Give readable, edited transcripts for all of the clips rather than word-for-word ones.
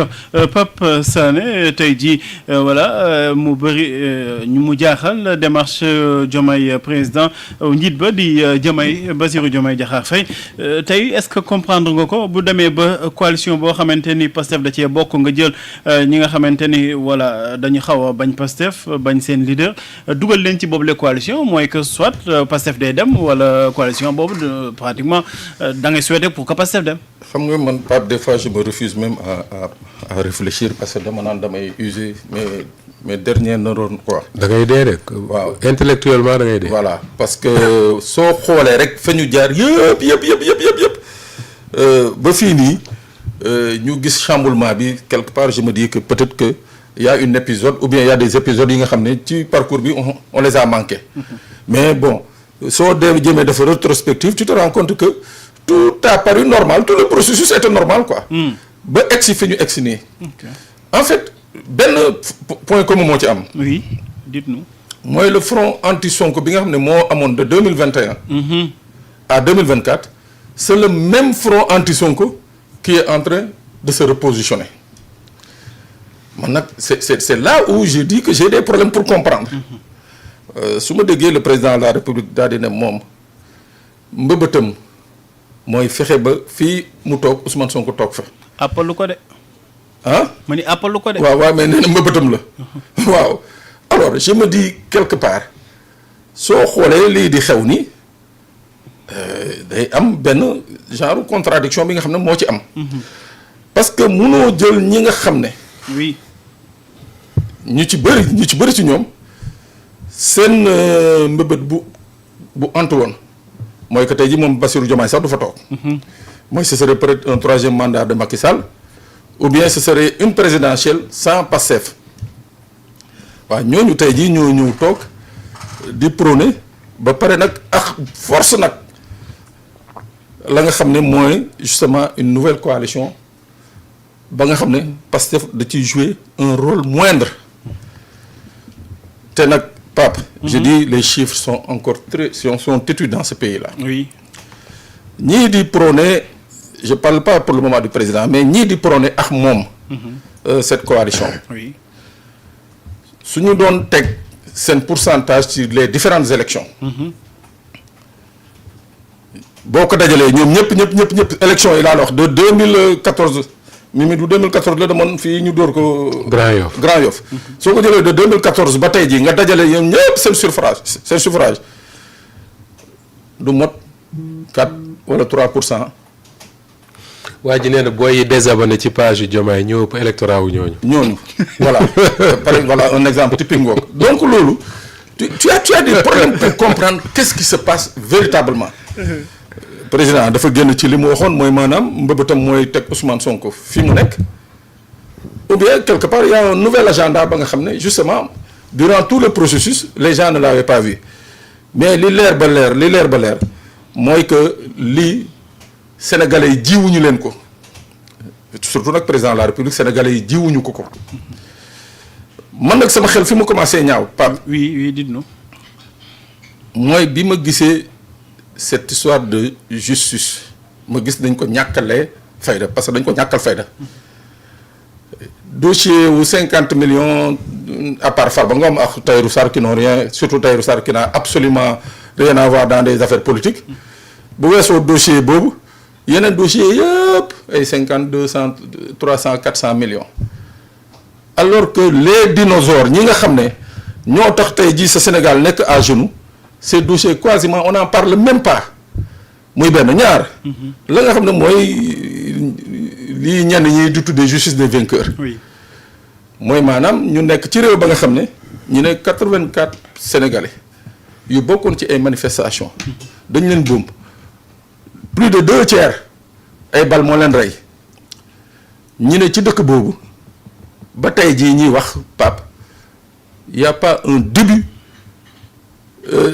alors Pape Sané tey jii voilà mu bëri ñu mu jaaxal démarche Diomaye président njiit ba di Bassirou Diomaye Diakhar Faye tey est-ce que comprendre nga ko bu demee ba coalition boo xamante ni Pastef da cee bokk nga jël ñi nga xamante ni voilà dañu xaw a bañ Pastef bañ seen leader dugal leen ci boobu la coalition mooy que soit Pastef day dem wala coalition boobu pratiquement da ngay souhaiter pour que Pastef dem. xam nga man Pape des fois je me refuse même à réfléchir parce que dama naan damay user mais dernier neurones quoi. da ngay dee rek. waaw intellectuellement da ngay dee. voilà parce que soo xoolee rek fa ñu jaar yëpp ba fii nii ñu gis chamboulement bi quelque part je me dis que peut-être que y a un épisode ou bien il y a des épisodes yi nga xam ne ci parcours bi on les a manqués. Mais bon soo jëmee dafa rétrospective tu te rends compte que tout a paru normal tout le processus était normal quoi. ba egsi fi ñu egsi nii. En fait benn point commun moo ci am. oui dites-nous. mooy le front anti-Sonko bi nga xam ne moo amoon de 2021 à 2024 c'est le même front anti-Sonko qui est en train de se repositionner man nag c'est là où je dis que j'ai des problèmes pour comprendre su ma déggee le président de la République daal di ne moom mbëbëtam mooy fexe ba fii mu toog Ousmane Sonko toog fa. appalu ko de. ah. ma ni appalu ko de. waaw mais nee na mbëbëtam la. waaw alors je me dis quelque part soo xoolee lii di xew ni day am benn genre contradiction bi nga xam ne moo ci am. parce que munoo jël ñi nga xam ne. oui. ñu ci bëri ci ñoom seen mbëbët bu antu woon mooy que tey ji moom Bassirou Diomaye sax du fa toog. mooy ce serait peut-être un troisième mandat de Macky Sall ou bien ce serait une présidentielle sans Pastef waaw ñooñu tey jii ñoo ñëw toog di prôner ba pare nag ak force nag la nga xam ne mooy justement une nouvelle coalition ba nga xam ne Pastef da ciy jouer un rôle moindre te nag Pape. je dis les chiffres sont encore sont têtus dans ce pays-là. oui. ñii di prôner je parle pas pour le moment du président mais ñii di prôner ak moom. cette coalition. oui. su ñu doon teg seen pourcentage ci les différentes élections. boo ko dajalee ñoom ñëpp élections yi laa la wax de 2014 Mimi du 2014 la demoon fii ñu dóor ko. Grand Yoff. soo ko jëlee de 2014 ba tey jii nga dajale ñoom ñëpp seen suffrage du mot 4 wala 3%. waa ji nee na booy yi désabonné ci page yu Diomaye ñëw ëpp électorat wu ñooñu. voilà voilà un exemple typique ngoog donc loolu tu as des problèmes pour comprendre qu'est-ce qui se passe véritablement. président dafa génn ci li mu waxoon mooy maanaam mbëbëtam mooy teg Ousmane Sonko fi mu nekk ou bien quelque part il y a un nouvel agenda ba nga xam ne justement durant tout le processus les gens ne l'avaient pas vu mais li leer ba leer mooy que lii sénégalais yi jiwuñu leen ko surtout nag président de la république sénégalais yi jiwuñu ko man nag sama xel fi mu commencé ñaaw Pape. oui dites-nous. mooy bi ma gisee cette histoire de justice ma gis dañ ko ñàkkalee fayda parce que dañ ko ñàkkal fayda dossier wu 50 millions à part Farba Ngom ak Tahirou Sarr qui n'ont rien surtout Tahirou Sarr qui n'a absolument rien à voir dans des affaires politiques bu weesoo dossier boobu yeneen dossier yëpp ay 50 200 300 400 millions alors que les dinosaures ñi nga xam ne ñoo tax tey jii sa Sénégal nekk à genoux ces dossiers quasiment on n'en parle même pas muy benn ñaar. la nga xam ne mooy lii ñenn ñi di tuddee justice des vainqueurs. oui. mooy maanaam ñu nekk ci réew ba nga xam ne ñu ne 84 sénégalais yu bokkoon ci ay manifestations. dañ leen boom plus de 2/3 ay bal moo leen rey ñu ne ci dëkk boobu ba tey jii ñuy wax Pape y a pas un début.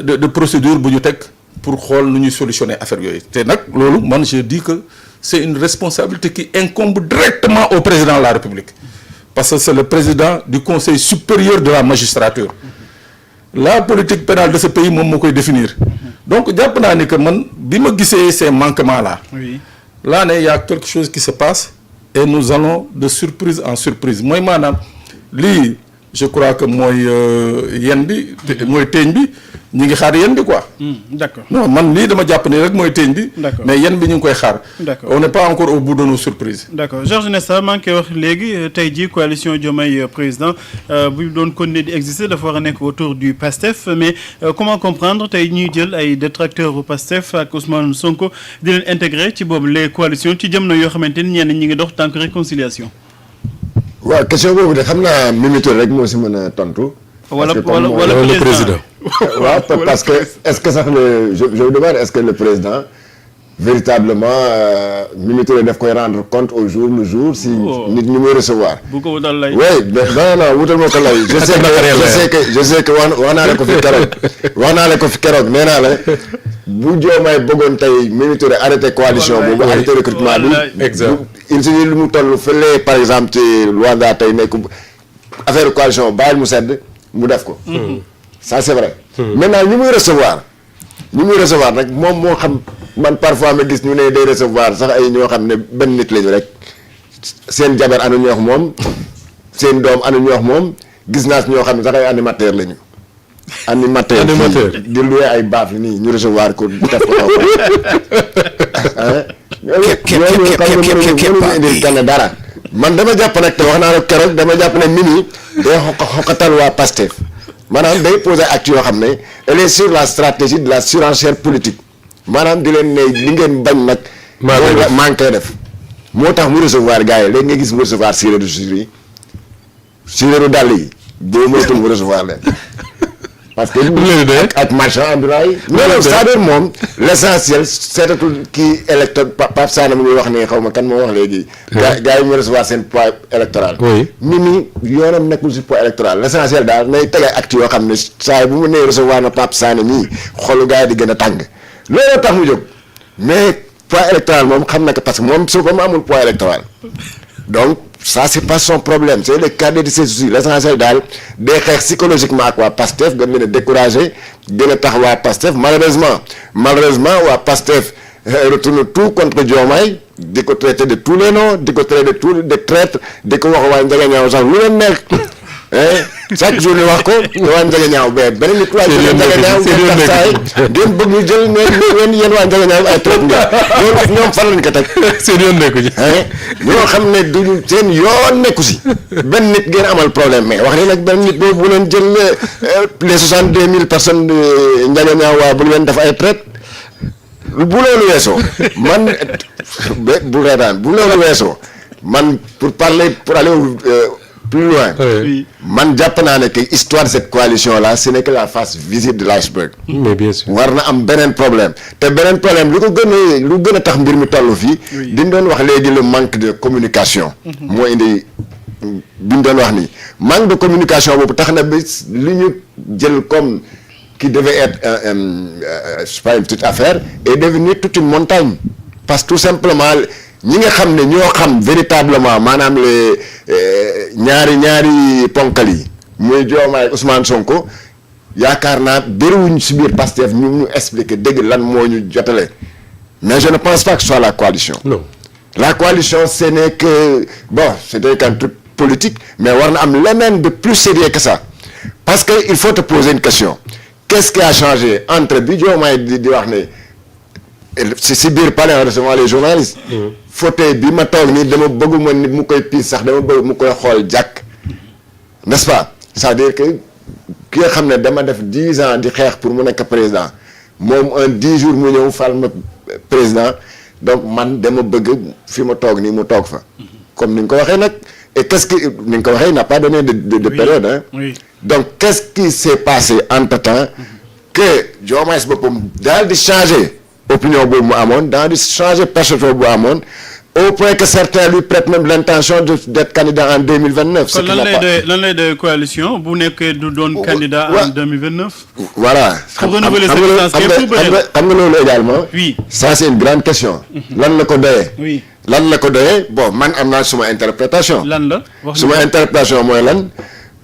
de procédure bu ñu teg pour xool nu ñuy solutionner affaire yooyu te nag loolu man je dis que c'est une responsabilité qui incombe directement au président de la République parce que c'est le président du Conseil supérieur de la magistrature la politique pénale de ce pays moom moo koy définir donc jàpp naa ni que man bi ma gisee ces manquements là oui. là ne y a quelque chose qui se passe et nous allons de surprise en surprise mooy maanaam lii je crois que mooy yen bi mooy teeñ bi ñu ngi xaar yen bi quoi. D'accord. non man lii dama jàpp ni rek mooy teeñ bi. D'accord. mais yen bi ñu ngi koy xaar. D'accord. on n'est pas encore au bout de nos surprises. D'accord Georges Nesta maa ngi koy wax léegi tey jii coalition Diomaye président bu doon continuer di exister dafa war a nekk autour du PASTEF mais comment comprendre tey ñuy jël ay détracteurs au PASTEF ak Ousmane Sonko di leen intégrer ci boobu les coalitions ci jamono yoo xamante ni ñenn ñi ngi dox tant que réconciliation. waaw question boobu de xam naa Mimi Touré rek moo si mën a tontu. wala parce que comme wala le président. waaw parce que est-ce que sax je me demande est-ce que le président véritablement Mimi Touré daf koy rendre compte au jour le jour si nit ñi muy recevoir. bu ko wutal lay. oui non wutal ma ko lay. je sais que wax naa la ko fi keroog nee naa la bu Diomaye bëggoon tey Mimi Touré arrêté coalition boobu arrêté recrutement bi. exact il suffit lu mu toll fële par exemple ci Luanda tey nekk affaire coalition bàyyil mu sedd mu def ko. ça c'est vrai. maintenant ñi muy recevoir nag moom moo xam man parfois ma gis ñu ne day recevoir sax ay ñoo xam ne benn nit lañu rek seen jabar anu ñoo wax moom seen doom anu ñoo wax moom gis naa ñoo xam ne sax ay animateur lañu. animateur di loué ay baaf yi nii ñu recevoir ko def ko taw. ñooñu mënuñu indil kenn dara. man dama jàpp nag te wax naa la keroog dama jàpp ne Mimi day xoqatal waa Pastef maanaam day poser acte yoo xam ne elle est sur la stratégie de la surenchère politique maanaam di leen ne li ngeen bañ nag. maa ngi koy def moo tax mu recevoir gars yi léegi nga gis mu recevoir siréeru yi siréeru dàll yi boo moytul mu recevoir leen. parce que ak marchand ambulant yi. non c'est-à-dire moom l'essentiel seetatul kii Pape Sané mu ngi wax ne xaw ma kan moo wax léegi. gars yi mu recevoir seen poids électoral. Mimi yoonam nekkul si poids électoral l'essentiel daal nay tegay acte yoo xam ne saa bu mu nee recevoir na Pape Sané nii xolu gars yi di gën a tàng looloo tax mu jóg mais poids électoral moom xam na ko parce que moom su ko mu amul poids électoral donc. Ça c'est pas son problème c'est le cadet de ses soucis l'essentiel daal day xeex psychologiquement ak waa PASTEF gën leen a découragé gën a tax waa PASTEF malheureusement waa PASTEF retourne tout contre Diomaye di ko traité de tous les noms di ko traité de tous de traître di ko wax waa Ndiaganiao sax lu leen nekk chaque jour ñu wax ko waa Ndiaganiao ba beneen nit waa Ndiaganiao ngeen tax saay ngeen bëgg ñu jël ngeen yéen waa Ndiaganiao ay traître nga loolu ñoom fan lañ ko teg seen yoon nekku ci ñoo xam ne duñu seen yoon nekku si benn nit ngeen amal problème mais wax ne nag benn nit boobu bu leen jël les 62 000 personnes Ndiaganiao waa bu leen def ay traître bu loolu weesoo man bu reetaan bu loolu weesoo man pour aller plus loin man jàpp naa ne que histoire de cette coalition là ce n'est que la face visible de l'iceberg. mais bien sûr war na am beneen problème te beneen problème lu gën a tax mbir mi toll fii diñ doon wax léegi le manque de communication moo indi biñ doon wax nii manque de communication boobu tax na ba li ñu jël comme qui devait être c'est pas une petite affaire est devenu toute une montagne parce que tout simplement ñi nga xam ne ñoo xam véritablement maanaam les ñaari ponkal yi muy Diomaye Ousmane Sonko yaakaar naa bëriwuñ si biir Pastef ñu expliquer dëgg lan moo ñu jotale mais je ne pense pas que ce soit la coalition. non la coalition ce n'est que bon c'était qu'un truc politique mais war na am leneen de plus sérieux que ça parce que il faut te poser une question qu'est-ce qui a changé entre bi Diomaye di wax ne si biir palais en recevant les journalistes. fauteuil bi ma toog nii dama bëgguma nit mu koy piis sax dama bëgg mu koy xool jàkk n'est-ce pas c'est-à-dire que ki nga xam ne dama def 10 ans di xeex pour mu nekk président moom un 10 jours mu ñëw fal ma président donc man dama bëgg fi ma toog nii mu toog fa comme ni nga ko waxee nag et qu'est-ce que ni nga ko waxee il n'a pas donné de période hein donc qu'est-ce qui s'est passé entre-temps que Diomaye boppam daal di changer opinion boobu mu amoon daal di changer perception bu amoon au point que certains lui prêtent même l'intention d'être candidat en 2029. kon lan lay de coalition bu nekkee du doon candidat en 2029. voilà pour renouveler sa licence xam nga loolu également. oui ça c'est une grande question. lan la ko doyee. oui lan la ko doyee bon man am naa suma interprétation. lan la wax suma interprétation mooy lan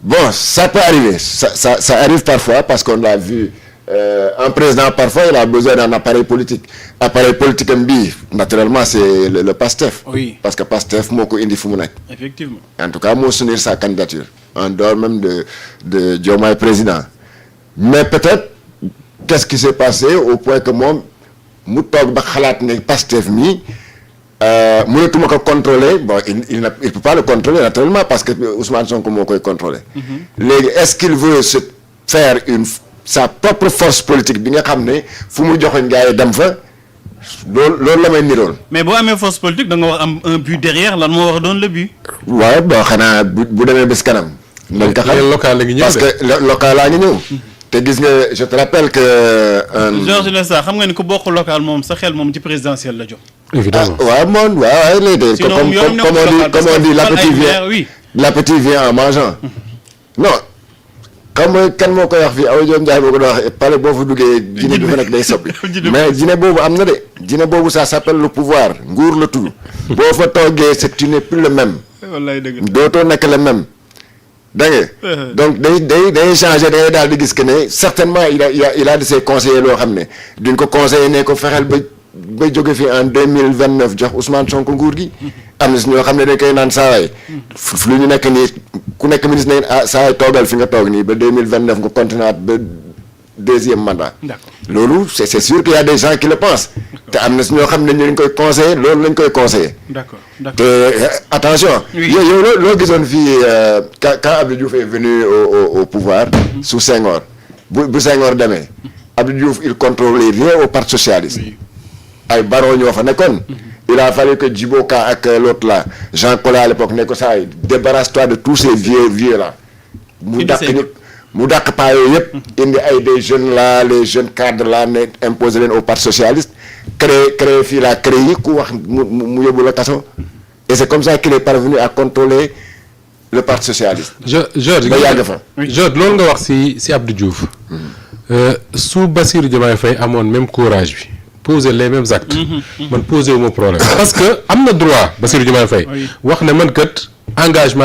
bon ça peut arriver ça arrive parfois parce qu'on l'a vu un président parfois il a besoin d'un appareil politique am bii naturellement c'est le PASTEF. Oui. Parce que PASTEF moo ko indi fu mu nekk. effectivement. En tout cas moo soutenir sa candidature en dehors même de Diomaye président mais peut-être qu'est-ce qui s'est passé au point que moom mu toog ba xalaat ne Pastef mi mënatuma ko contrôler bon il peut pas le contrôler naturellement parce que Ousmane Sonko moo koy contrôler. léegi est-ce qu'il veut se faire sa propre force politique bi nga xam ne fu mu joxoñ gars yi dem fa loolu la may niroon. mais boo amee force politique da nga war am un but derrière lan moo war a doon le but. waaye bon xanaa bu demee bés kanam. nañ ko xam local la ngi ñëw parce que local laa ngi ñëw. te gis nga je te rappelle que. Georges Nesta xam nga ni ku bokk local moom sa xel moom ci présidentiel la jóg. évidemment waaw moom waaw léegi. sinon comme on dit l'appétit vient en mangeant. non kan moo koy wax fii Awa Diop Ndiaye boo ko doon wax pale boo fa duggee jinne bi fa nekk day soppi mais jinne boobu am na de jinne boobu ça s'appelle le pouvoir nguur la tudd boo fa toogee c'est tu n'es plus le même. wallaay dëgg dootoo nekk le même. dégg nga donc day changer day daal di gis que ne certainement il a de ses conseillers loo xam ne duñ ko conseiller ne ko fexeel ba jóge fi en 2029 jox Ousmane Sonko nguur gi. am na si ñoo xam ne dañ koy naan saawaay lu ñu nekk nii ku nekk ministre ne saawaay toogal fi nga toog nii ba 2029 nga continuer ba deuxième mandat. D'accord. loolu c'est sûr qu'il y a des gens qui le pensent. te am na si ñoo xam ne ñu koy conseiller loolu lañ koy conseiller. d'accord te attention. Oui. yow loo gisoon fii quand Abdou Diouf est venu au pouvoir. sous Senghor bu Senghor demee. Abdou Diouf il contrôlait rien au parti socialiste. ay barons ñoo fa nekkoon. il a fallu que Djibo Ka ak l'autre là Jean Collin à l'époque ne ko saa yi débarrasse-toi de tous ces vieux là. mu dàq paa yooyu yëpp. indi ay des jeunes là les jeunes cadres là ne imposer leen au parti socialiste. créé fii la créé yi ku wax mu yóbbu la kaso. et c'est comme ça qu'il est parvenu à contrôler le parti socialiste. Georges ba yàgg fa. Georges loolu nga wax si Abdou Diouf. su Bassirou Diomaye Faye amoon même courage bi. poser les mêmes actes. man poser wu ma problème. parce que am na droit Bassirou Diomaye Faye. wax ne man kat engagement